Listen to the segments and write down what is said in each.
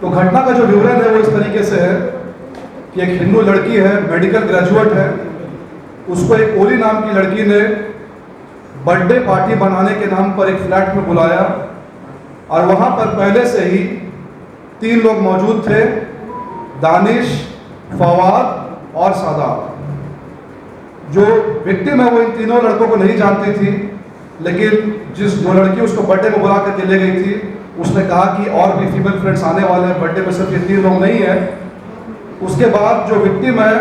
तो घटना का जो विवरण है वो इस तरीके से है कि एक हिंदू लड़की है, मेडिकल ग्रेजुएट है। उसको एक ओली नाम की लड़की ने बर्थडे पार्टी बनाने के नाम पर एक फ्लैट में बुलाया और वहाँ पर पहले से ही 3 लोग मौजूद थे, दानिश, फवाद और सादात। जो विक्टिम है वो इन तीनों लड़कों को नहीं जानती थी, लेकिन जो लड़की उसको बर्थडे में बुला कर ले गई थी उसने कहा कि और भी फीमेल फ्रेंड्स आने वाले हैं, बर्थडे में सिर्फ ये 3 लोग नहीं है। उसके बाद जो विक्टिम है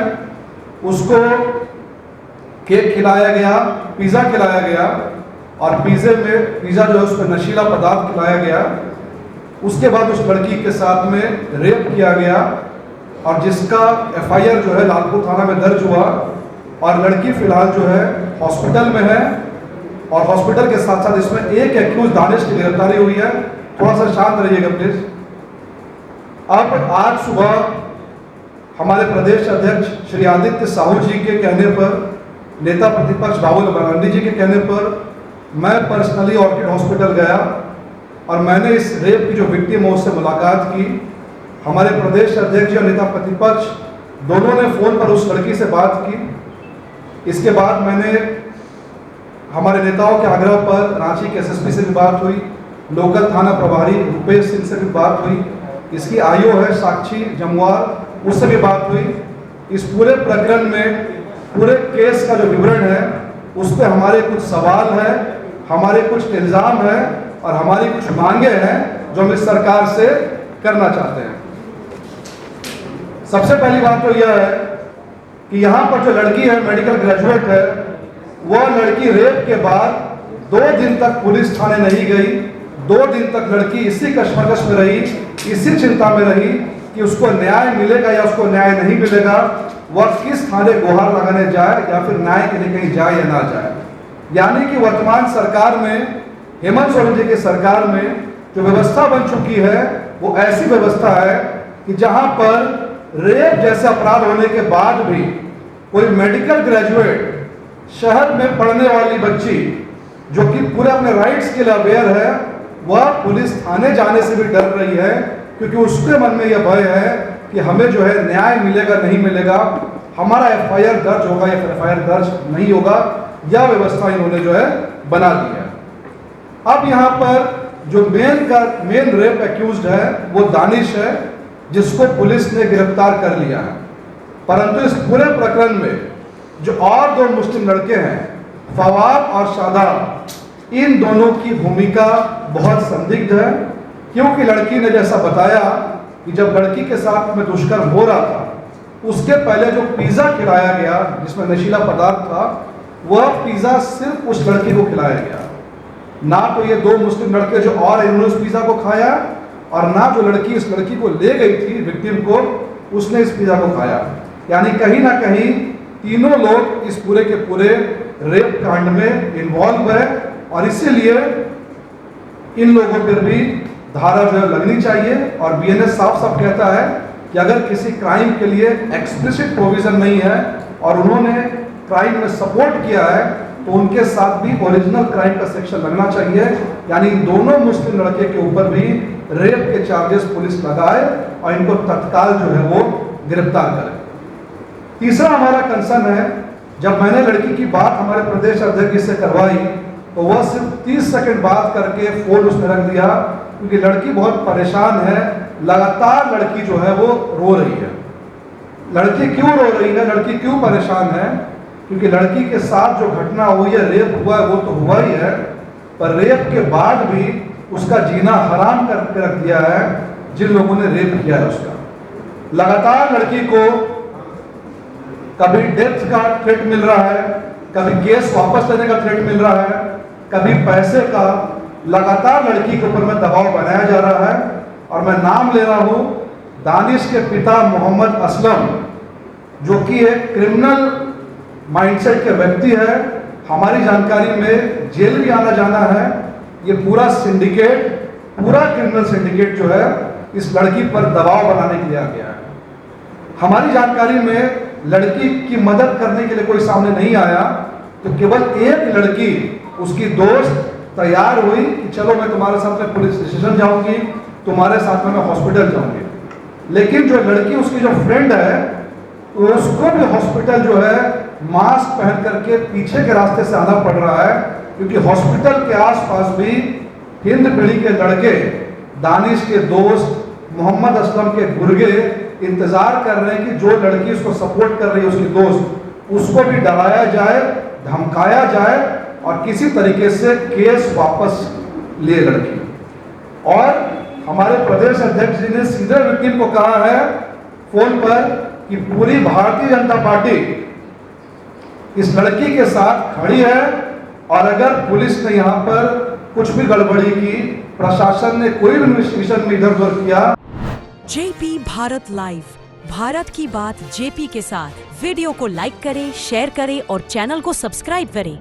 उसको केक खिलाया गया, पिज़्ज़ा खिलाया गया और पिज़्ज़ा जो है उस पर नशीला पदार्थ खिलाया गया। उसके बाद उस लड़की के साथ में रेप किया गया और जिसका FIR जो है लालपुर थाना में दर्ज हुआ और लड़की फिलहाल जो है हॉस्पिटल में है और हॉस्पिटल के साथ साथ इसमें एक एक्यूज दानिश की गिरफ्तारी हुई है। थोड़ा सा शांत रहिएगा प्लीज। अब आज सुबह हमारे प्रदेश अध्यक्ष श्री आदित्य साहू जी के कहने पर, नेता प्रतिपक्ष राहुल गांधी जी के कहने पर मैं पर्सनली ऑर्किड हॉस्पिटल गया और मैंने इस रेप की जो विक्टिम है उससे मुलाकात की। हमारे प्रदेश अध्यक्ष और नेता प्रतिपक्ष दोनों ने फ़ोन पर उस लड़की से बात की। इसके बाद मैंने हमारे नेताओं के आग्रह पर रांची के SSP से भी बात हुई, लोकल थाना प्रभारी रुपेश सिंह से भी बात हुई, इसकी आईओ है साक्षी जमुआर, उससे भी बात हुई। इस पूरे प्रकरण में पूरे केस का जो विवरण है उस पर हमारे कुछ सवाल हैं, हमारे कुछ इल्ज़ाम हैं और हमारी कुछ मांगे हैं जो हम इस सरकार से करना चाहते हैं। सबसे पहली बात तो यह है कि यहाँ पर जो लड़की है, मेडिकल ग्रेजुएट है, वह लड़की रेप के बाद 2 दिन तक पुलिस थाने नहीं गई। 2 दिन तक लड़की इसी कश्मकश में रही, इसी चिंता में रही कि उसको न्याय मिलेगा या उसको न्याय नहीं मिलेगा, वह किस थाने गुहार लगाने जाए या फिर न्याय के लिए कहीं जाए या ना जाए। यानी कि वर्तमान सरकार में, हेमंत सोरेन जी की सरकार में जो व्यवस्था बन चुकी है वो ऐसी व्यवस्था है कि जहां पर रेप जैसे अपराध होने के बाद भी कोई मेडिकल ग्रेजुएट, शहर में पढ़ने वाली बच्ची जो कि पूरे अपने राइट्स के लिए अवेयर है, वह पुलिस थाने जाने से भी डर रही है क्योंकि उसके मन में यह भय है कि हमें जो है न्याय मिलेगा नहीं मिलेगा, हमारा FIR दर्ज होगा या फिर FIR दर्ज नहीं होगा। यह व्यवस्था इन्होंने जो है बना दी है। अब यहाँ पर जो मेन रेप एक्यूज्ड है वो दानिश है, जिसको पुलिस ने गिरफ्तार कर लिया है। परंतु इस पूरे प्रकरण में जो और 2 मुस्लिम लड़के हैं, फवाद और शादाब, इन दोनों की भूमिका बहुत संदिग्ध है क्योंकि लड़की ने जैसा बताया कि जब लड़की के साथ में दुष्कर्म हो रहा था उसके पहले जो पिज़्ज़ा खिलाया गया जिसमें नशीला पदार्थ था, वह पिज़्ज़ा सिर्फ उस लड़की को खिलाया गया। ना तो ये 2 मुस्लिम लड़के जो और इन्होंने उस पिज़्ज़ा को खाया और ना जो लड़की इस लड़की को ले गई थी विक्टिम को, उसने इस पिज़्ज़ा को खाया। यानी कहीं ना कहीं तीनों लोग इस पूरे के पूरे रेप कांड में इन्वॉल्व है और इसीलिए इन लोगों पर भी धारा जो है लगनी चाहिए। और BNS साफ साफ कहता है कि अगर किसी क्राइम के लिए एक्सप्लिसिट प्रोविजन नहीं है और उन्होंने क्राइम में सपोर्ट किया है तो उनके साथ भी ओरिजिनल क्राइम का सेक्शन लगना चाहिए। यानी दोनों मुस्लिम लड़के के ऊपर भी रेप के चार्जेस पुलिस लगाए और इनको तत्काल जो है वो गिरफ्तार करे। तीसरा हमारा कंसर्न है, जब मैंने लड़की की बात हमारे प्रदेश अध्यक्ष से करवाई तो वह सिर्फ 30 सेकंड बात करके फोन उसने रख दिया क्योंकि लड़की बहुत परेशान है। लगातार लड़की जो है वो रो रही है। लड़की क्यों रो रही है, लड़की क्यों परेशान है? क्योंकि लड़की के साथ जो घटना हुई है, रेप हुआ है, वो तो हुआ ही है, पर रेप के बाद भी उसका जीना हराम करके रख दिया है जिन लोगों ने रेप किया है उसका। लगातार लड़की को कभी डेथ का थ्रेट मिल रहा है, कभी केस वापस लेने का थ्रेट मिल रहा है, कभी पैसे का। लगातार लड़की के ऊपर में दबाव बनाया जा रहा है। और मैं नाम ले रहा हूं दानिश के पिता मोहम्मद असलम, जो कि एक क्रिमिनल माइंडसेट के व्यक्ति है। हमारी जानकारी में जेल भी आना जाना है। ये पूरा सिंडिकेट, पूरा क्रिमिनल सिंडिकेट जो है इस लड़की पर दबाव बनाने के लिए आ गया है। हमारी जानकारी में लड़की की मदद करने के लिए कोई सामने नहीं आया, तो केवल एक लड़की, उसकी दोस्त तैयार हुई कि चलो मैं तुम्हारे साथ में पुलिस स्टेशन जाऊंगी, तुम्हारे साथ में मैं हॉस्पिटल जाऊंगी। लेकिन जो लड़की उसकी जो फ्रेंड है उसको भी हॉस्पिटल जो है मास्क पहन करके पीछे के रास्ते से आना पड़ रहा है, क्योंकि हॉस्पिटल के आसपास भी हिंद पीढ़ी के लड़के, दानिश के दोस्त, मोहम्मद असलम के गुर्गे इंतजार कर रहे हैं कि जो लड़की उसको सपोर्ट कर रही है उसकी दोस्त, उसको भी डराया जाए, धमकाया जाए और किसी तरीके से केस वापस ले लड़की। और हमारे प्रदेश अध्यक्ष जी ने सीधे विपिन को कहा है फोन पर कि पूरी भारतीय जनता पार्टी इस लड़की के साथ खड़ी है और अगर पुलिस ने यहाँ पर कुछ भी गड़बड़ी की, प्रशासन ने कोई भी इन्वेस्टिगेशन में इधर उधर किया। जेपी भारत लाइव, भारत की बात जेपी के साथ। वीडियो को लाइक करें, शेयर करें और चैनल को सब्सक्राइब करें।